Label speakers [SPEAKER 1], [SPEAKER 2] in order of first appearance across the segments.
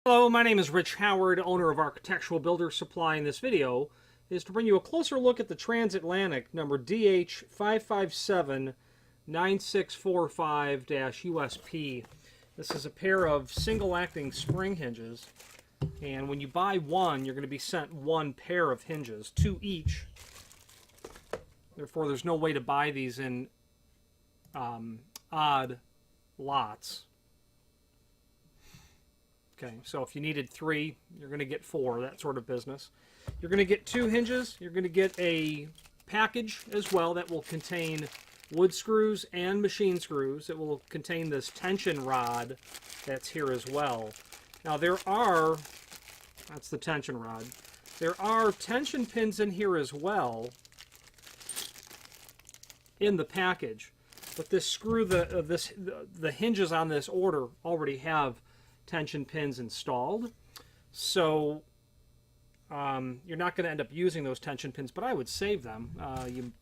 [SPEAKER 1] Hello, my name is Rich Howard, owner of Architectural Builder Supply. And this video is to bring you a closer look at the Transatlantic number DH5579645-USP. This is a pair of single-acting spring hinges, and when you buy one, you're going to be sent one pair of hinges, two each. Therefore, there's no way to buy these in odd lots. Okay, so if you needed three, you're going to get four, that sort of business. You're going to get two hinges. You're going to get a package as well that will contain wood screws and machine screws. It will contain this tension rod that's here as well. Now that's the tension rod. There are tension pins in here as well in the package. But this screw, the hinges on this order already have tension pins installed, so you're not going to end up using those tension pins, but I would save them. You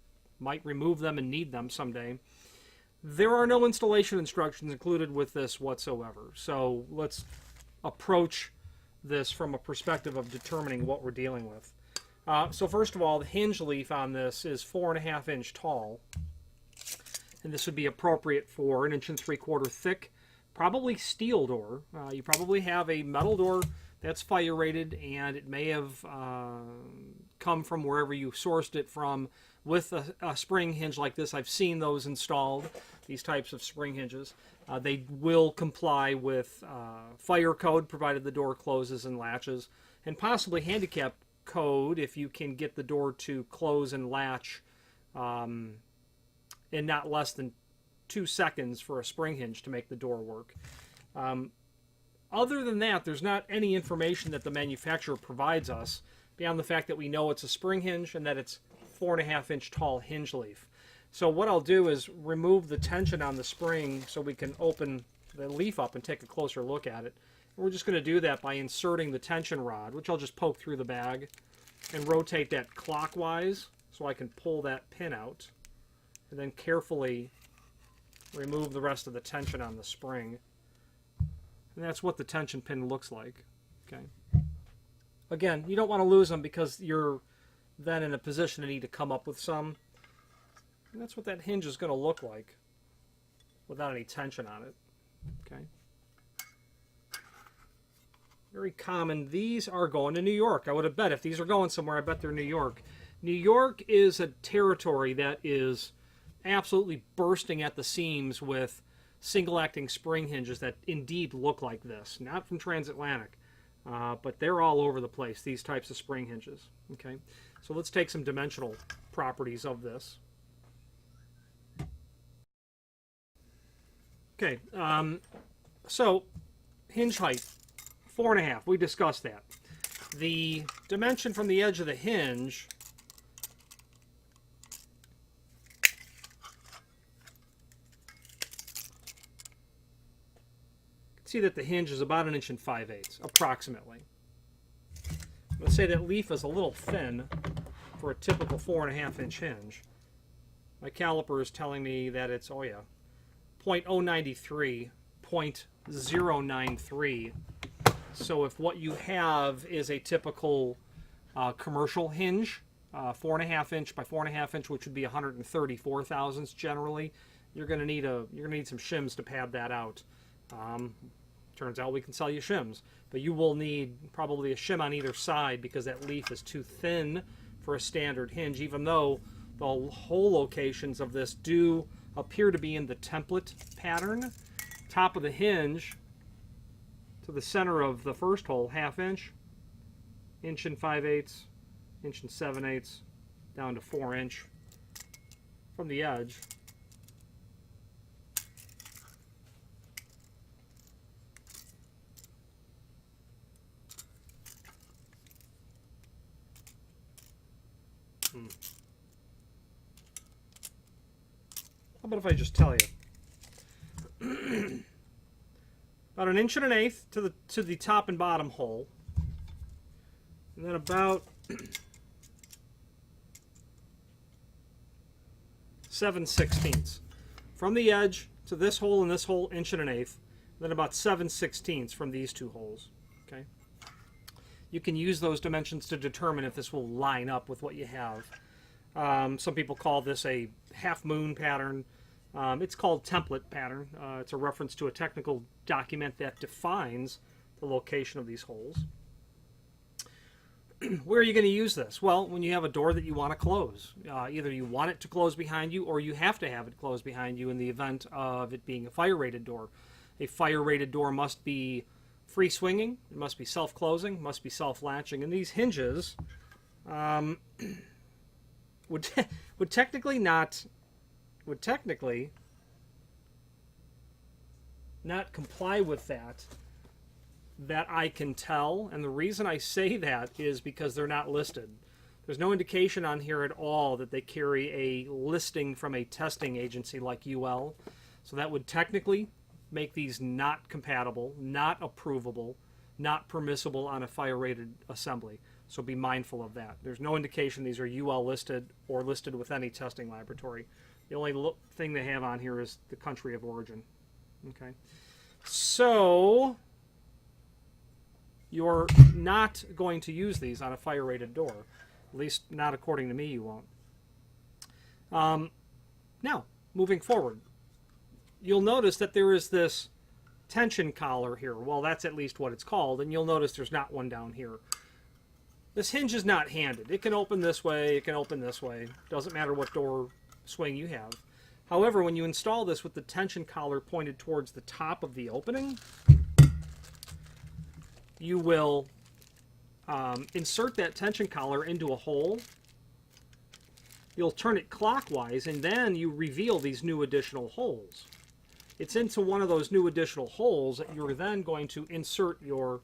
[SPEAKER 1] might remove them and need them someday. There are no installation instructions included with this whatsoever, so let's approach this from a perspective of determining what we're dealing with. So first of all, the hinge leaf on this is 4.5 inch tall, and this would be appropriate for 1 3/4 inch thick, probably steel door. You probably have a metal door that's fire rated, and it may have come from wherever you sourced it from with a spring hinge like this. I've seen those installed, these types of spring hinges. They will comply with fire code, provided the door closes and latches, and possibly handicap code if you can get the door to close and latch in not less than 2 seconds for a spring hinge to make the door work. Other than that, there's not any information that the manufacturer provides us beyond the fact that we know it's a spring hinge and that it's 4.5 inch tall hinge leaf. So what I'll do is remove the tension on the spring so we can open the leaf up and take a closer look at it. And we're just going to do that by inserting the tension rod, which I'll just poke through the bag, and rotate that clockwise so I can pull that pin out, and then carefully remove the rest of the tension on the spring. And that's what the tension pin looks like. Okay. Again, you don't want to lose them because you're then in a position to need to come up with some. And that's what that hinge is going to look like without any tension on it. Okay. Very common. These are going to New York. I would have bet if these are going somewhere, I bet they're New York. New York is a territory that is absolutely bursting at the seams with single-acting spring hinges that indeed look like this. Not from Transatlantic, but they're all over the place, these types of spring hinges. Okay, so let's take some dimensional properties of this. Okay, so hinge height, 4.5. We discussed that. The dimension from the edge of the hinge see that the hinge is about 1 5/8 inches, approximately. I'm going to say that leaf is a little thin for a typical 4.5 inch hinge. My caliper is telling me that it's, 0.093, 0.093. So if what you have is a typical commercial hinge, 4.5 inch by 4.5 inch, which would be 134 thousandths generally, you're going to need some shims to pad that out. Turns out we can sell you shims, but you will need probably a shim on either side because that leaf is too thin for a standard hinge, even though the hole locations of this do appear to be in the template pattern. Top of the hinge to the center of the first hole, 1/2 inch, 1 5/8 inch, 1 7/8, down to 4 inch from the edge. How about if I just tell you? About 1 1/8 to the top and bottom hole, and then about 7/16 from the edge to this hole and this hole, 1 1/8, then about 7/16 from these two holes. Okay. You can use those dimensions to determine if this will line up with what you have. Some people call this a half moon pattern. It's called template pattern. It's a reference to a technical document that defines the location of these holes. Where are you going to use this? Well, when you have a door that you want to close. Either you want it to close behind you, or you have to have it close behind you in the event of it being a fire-rated door. A fire-rated door must be free swinging, it must be self-closing, must be self-latching, and these hinges would technically not comply with that I can tell. And the reason I say that is because they're not listed. There's no indication on here at all that they carry a listing from a testing agency like UL. So that would technically make these not compatible, not approvable, not permissible on a fire-rated assembly. So be mindful of that. There's no indication these are UL listed or listed with any testing laboratory. The only thing they have on here is the country of origin. Okay, so you're not going to use these on a fire-rated door. At least not according to me, you won't. Now, moving forward, you'll notice that there is this tension collar here. Well, that's at least what it's called, and you'll notice there's not one down here. This hinge is not handed. It can open this way, it can open this way. Doesn't matter what door swing you have. However, when you install this with the tension collar pointed towards the top of the opening, you will insert that tension collar into a hole. You'll turn it clockwise, and then you reveal these new additional holes. It's into one of those new additional holes that you're then going to insert your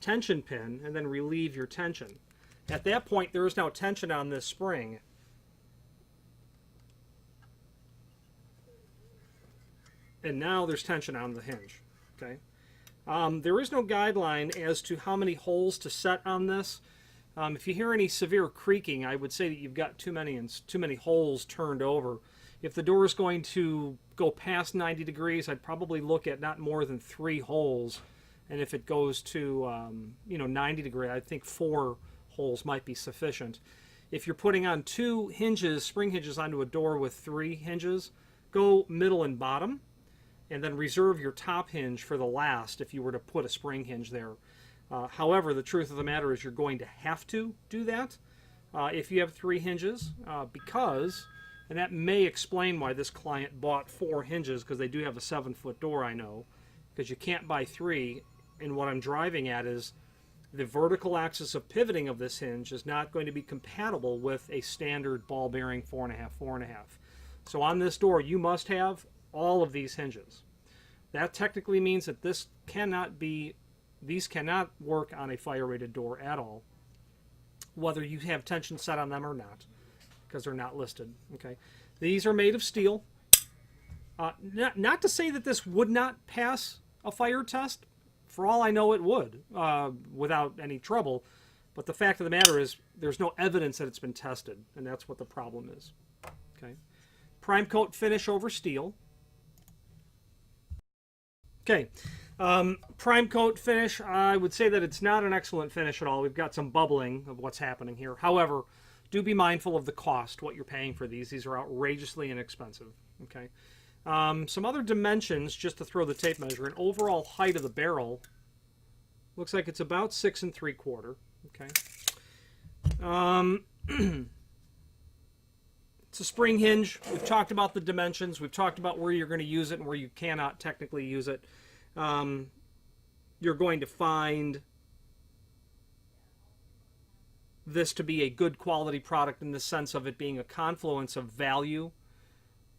[SPEAKER 1] tension pin and then relieve your tension. At that point, there is now tension on this spring. And now there's tension on the hinge. Okay. There is no guideline as to how many holes to set on this. If you hear any severe creaking, I would say that you've got too many holes turned over. If the door is going to go past 90 degrees, I'd probably look at not more than 3 holes. And if it goes to 90 degree, I think 4 holes might be sufficient. If you're putting on 2 hinges, spring hinges onto a door with 3 hinges, go middle and bottom, and then reserve your top hinge for the last if you were to put a spring hinge there. However, the truth of the matter is you're going to have to do that if you have 3 hinges because, and that may explain why this client bought 4 hinges, because they do have a 7-foot door, I know, because you can't buy 3. And what I'm driving at is the vertical axis of pivoting of this hinge is not going to be compatible with a standard ball bearing 4.5, 4.5. So on this door, you must have all of these hinges. That technically means that these cannot work on a fire-rated door at all, whether you have tension set on them or not, because they're not listed. Okay, these are made of steel. Not to say that this would not pass a fire test. For all I know, it would without any trouble. But the fact of the matter is there's no evidence that it's been tested, and that's what the problem is. Okay, prime coat finish over steel. Okay, prime coat finish, I would say that it's not an excellent finish at all. We've got some bubbling of what's happening here. However, do be mindful of the cost, what you're paying for these. These are outrageously inexpensive. Okay, some other dimensions, just to throw the tape measure in. Overall height of the barrel looks like it's about 6 3/4. Okay. It's a spring hinge. We've talked about the dimensions. We've talked about where you're going to use it and where you cannot technically use it. You're going to find this to be a good quality product in the sense of it being a confluence of value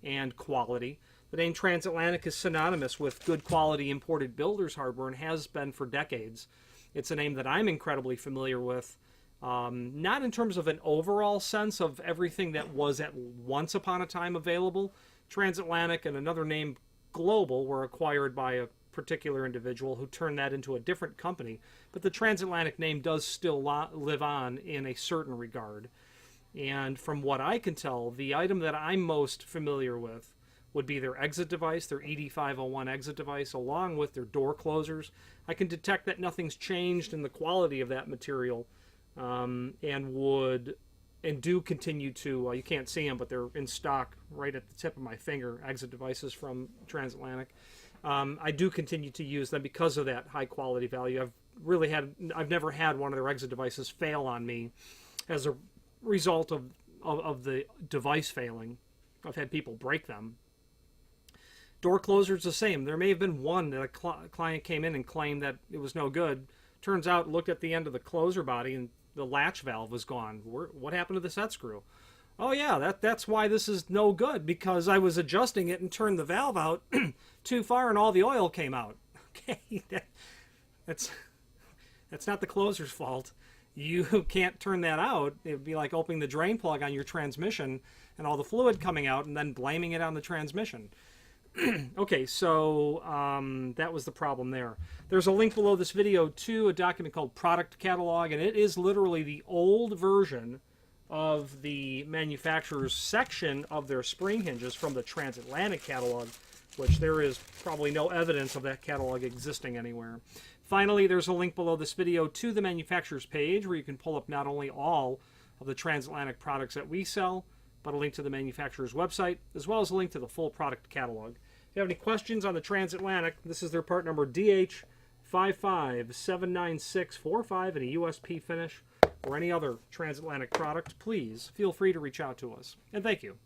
[SPEAKER 1] and quality. The name Transatlantic is synonymous with good quality imported builder's hardware and has been for decades. It's a name that I'm incredibly familiar with. Not in terms of an overall sense of everything that was at once upon a time available. Transatlantic and another name, Global, were acquired by a particular individual who turned that into a different company. But the Transatlantic name does still live on in a certain regard. And from what I can tell, the item that I'm most familiar with would be their exit device, their ED501 exit device, along with their door closers. I can detect that nothing's changed in the quality of that material, and do continue to, you can't see them, but they're in stock right at the tip of my finger, exit devices from Transatlantic. I do continue to use them because of that high quality value. I've never had one of their exit devices fail on me as a result of the device failing. I've had people break them. Door closers the same. There may have been one that a client came in and claimed that it was no good. Turns out, looked at the end of the closer body and the latch valve was gone. What happened to the set screw? Oh yeah, that's why this is no good, because I was adjusting it and turned the valve out too far and all the oil came out. Okay, that's not the closer's fault. You can't turn that out. It would be like opening the drain plug on your transmission and all the fluid coming out and then blaming it on the transmission. Okay, so that was the problem there. There's a link below this video to a document called Product Catalog, and it is literally the old version of the manufacturer's section of their spring hinges from the Transatlantic catalog, which there is probably no evidence of that catalog existing anywhere. Finally, there's a link below this video to the manufacturer's page where you can pull up not only all of the Transatlantic products that we sell, but a link to the manufacturer's website, as well as a link to the full product catalog. If you have any questions on the Transatlantic, this is their part number DH5579645 in a USP finish, or any other Transatlantic product, please feel free to reach out to us. And thank you.